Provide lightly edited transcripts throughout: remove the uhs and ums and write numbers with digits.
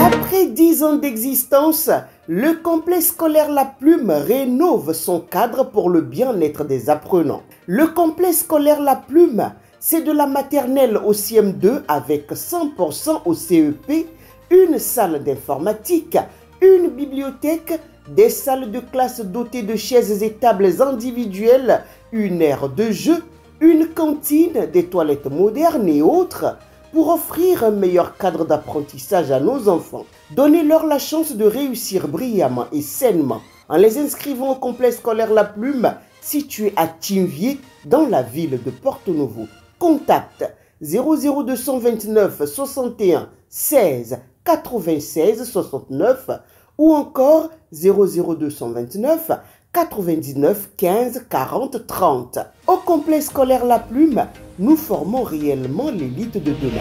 Après 10 ans d'existence, le complexe scolaire La Plume rénove son cadre pour le bien-être des apprenants. Le complexe scolaire La Plume, c'est de la maternelle au CM2 avec 100% au CEP, une salle d'informatique, une bibliothèque, des salles de classe dotées de chaises et tables individuelles, une aire de jeu, une cantine, des toilettes modernes et autres, pour offrir un meilleur cadre d'apprentissage à nos enfants. Donnez-leur la chance de réussir brillamment et sainement en les inscrivant au complexe scolaire La Plume, situé à Tinvier, dans la ville de Porto-Novo. Contact 00229 61 16 96 69 ou encore 00229 99 15 40 30. Au complexe scolaire La Plume, nous formons réellement l'élite de demain.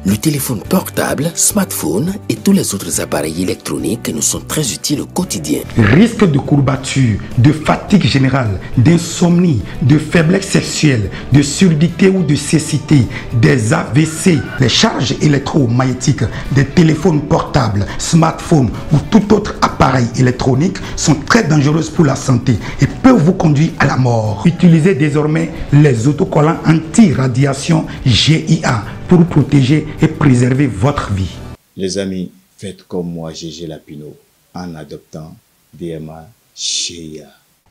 Le téléphone portable, smartphone et tous les autres appareils électroniques nous sont très utiles au quotidien. Risque de courbature, de fatigue générale, d'insomnie, de faiblesse sexuelle, de surdité ou de cécité, des AVC, les charges électromagnétiques des téléphones portables, smartphones ou tout autre appareil électronique sont très dangereuses pour la santé et peuvent vous conduire à la mort. Utilisez désormais les autocollants anti-radiation GIA pour protéger et préserver votre vie. Les amis, faites comme moi, Gégé Lapino, en adoptant DMA GIA.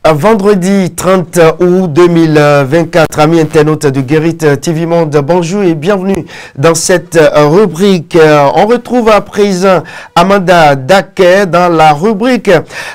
Vendredi 30 août 2024, amis internautes de Guérit TV Monde, bonjour et bienvenue dans cette rubrique. On retrouve à présent Amanda Daquet dans la rubrique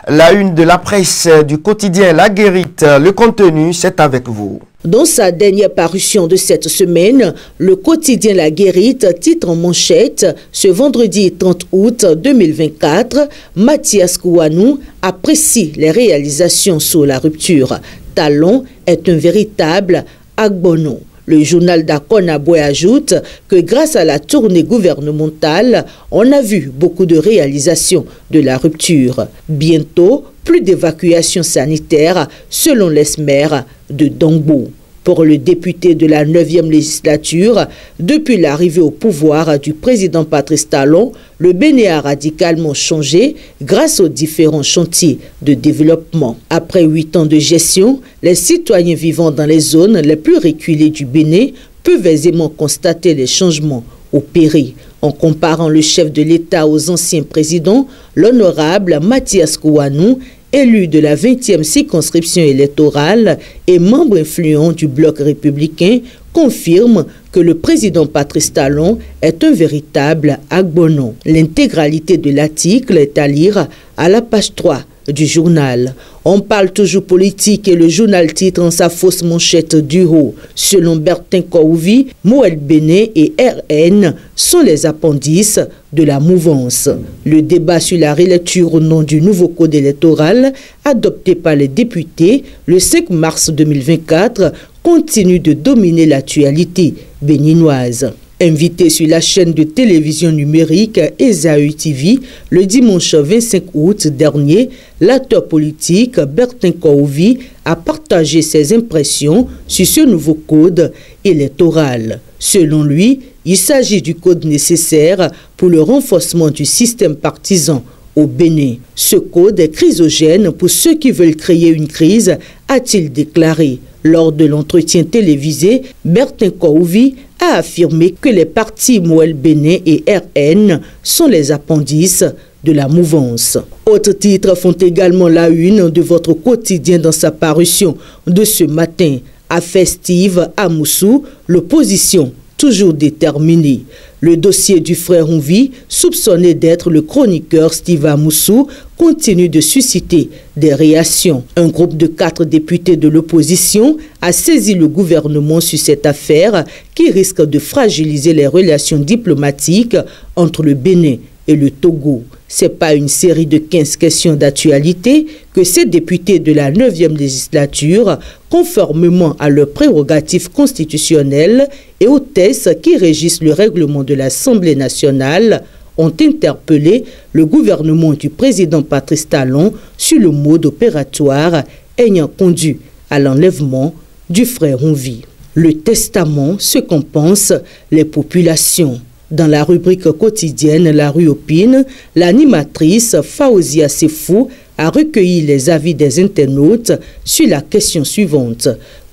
La Une de la presse du quotidien La Guérit. Le contenu, c'est avec vous. Dans sa dernière parution de cette semaine, le quotidien La Guérite titre en manchette ce vendredi 30 août 2024, Mathias Kouanou apprécie les réalisations sur la rupture. Talon est un véritable agbono. Le journal d'Akonaboué ajoute que grâce à la tournée gouvernementale, on a vu beaucoup de réalisations de la rupture. Bientôt, plus d'évacuation sanitaire selon les maires de Dongbo. Pour le député de la 9e législature, depuis l'arrivée au pouvoir du président Patrice Talon, le Bénin a radicalement changé grâce aux différents chantiers de développement. Après 8 ans de gestion, les citoyens vivant dans les zones les plus reculées du Bénin peuvent aisément constater les changements opérés. En comparant le chef de l'État aux anciens présidents, l'honorable Mathias Kouanou, élu de la 20e circonscription électorale et membre influent du bloc républicain, confirme que le président Patrice Talon est un véritable agbono. L'intégralité de l'article est à lire à la page 3 du journal. On parle toujours politique et le journal titre en sa fausse manchette du haut. Selon Bertin Kouvi, Moël Béné et RN sont les appendices de la mouvance. Le débat sur la relecture au nom du nouveau code électoral adopté par les députés le 5 mars 2024 continue de dominer l'actualité béninoise. Invité sur la chaîne de télévision numérique Esaü TV le dimanche 25 août dernier, l'acteur politique Bertin Kouvi a partagé ses impressions sur ce nouveau code électoral. Selon lui, il s'agit du code nécessaire pour le renforcement du système partisan au Bénin. Ce code est chrysogène pour ceux qui veulent créer une crise, a-t-il déclaré. Lors de l'entretien télévisé, Bertin Kouvi a affirmé que les partis Moël Béné et RN sont les appendices de la mouvance. Autres titres font également la une de votre quotidien dans sa parution de ce matin. À Festive, à Moussou, l'opposition toujours déterminée. Le dossier du frère Onvi, soupçonné d'être le chroniqueur Steve Amoussou, continue de susciter des réactions. Un groupe de 4 députés de l'opposition a saisi le gouvernement sur cette affaire qui risque de fragiliser les relations diplomatiques entre le Bénin et le Togo. C'est pas une série de 15 questions d'actualité que ces députés de la 9e législature, conformément à leurs prérogatives constitutionnelles et aux textes qui régissent le règlement de l'Assemblée nationale, ont interpellé le gouvernement du président Patrice Talon sur le mode opératoire ayant conduit à l'enlèvement du frère Onvi. Le testament, ce qu'en pensent les populations. Dans la rubrique quotidienne La Rue Opine, l'animatrice Faouzia Sefou a recueilli les avis des internautes sur la question suivante.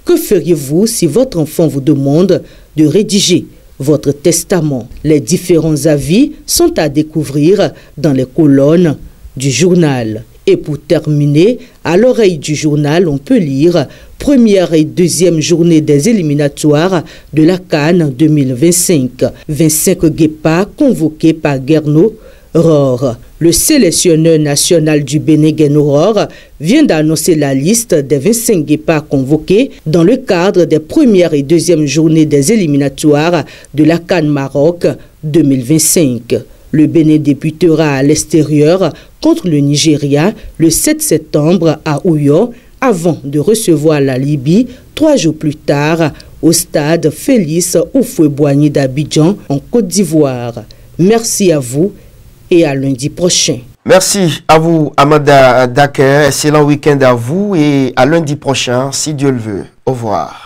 Que feriez-vous si votre enfant vous demande de rédiger votre testament? Les différents avis sont à découvrir dans les colonnes du journal. Et pour terminer, à l'oreille du journal, on peut lire première et deuxième journée des éliminatoires de la CAN 2025. 25 guépards convoqués par Guerno Rohr. Le sélectionneur national du Bénin, Guerno Rohr, vient d'annoncer la liste des 25 guépards convoqués dans le cadre des premières et deuxièmes journées des éliminatoires de la CAN Maroc 2025. Le Bénin débutera à l'extérieur contre le Nigeria le 7 septembre à Ouyo avant de recevoir la Libye 3 jours plus tard au stade Félix Houphouët-Boigny d'Abidjan en Côte d'Ivoire. Merci à vous et à lundi prochain. Merci à vous, Amanda Daker. Excellent week-end à vous et à lundi prochain, si Dieu le veut. Au revoir.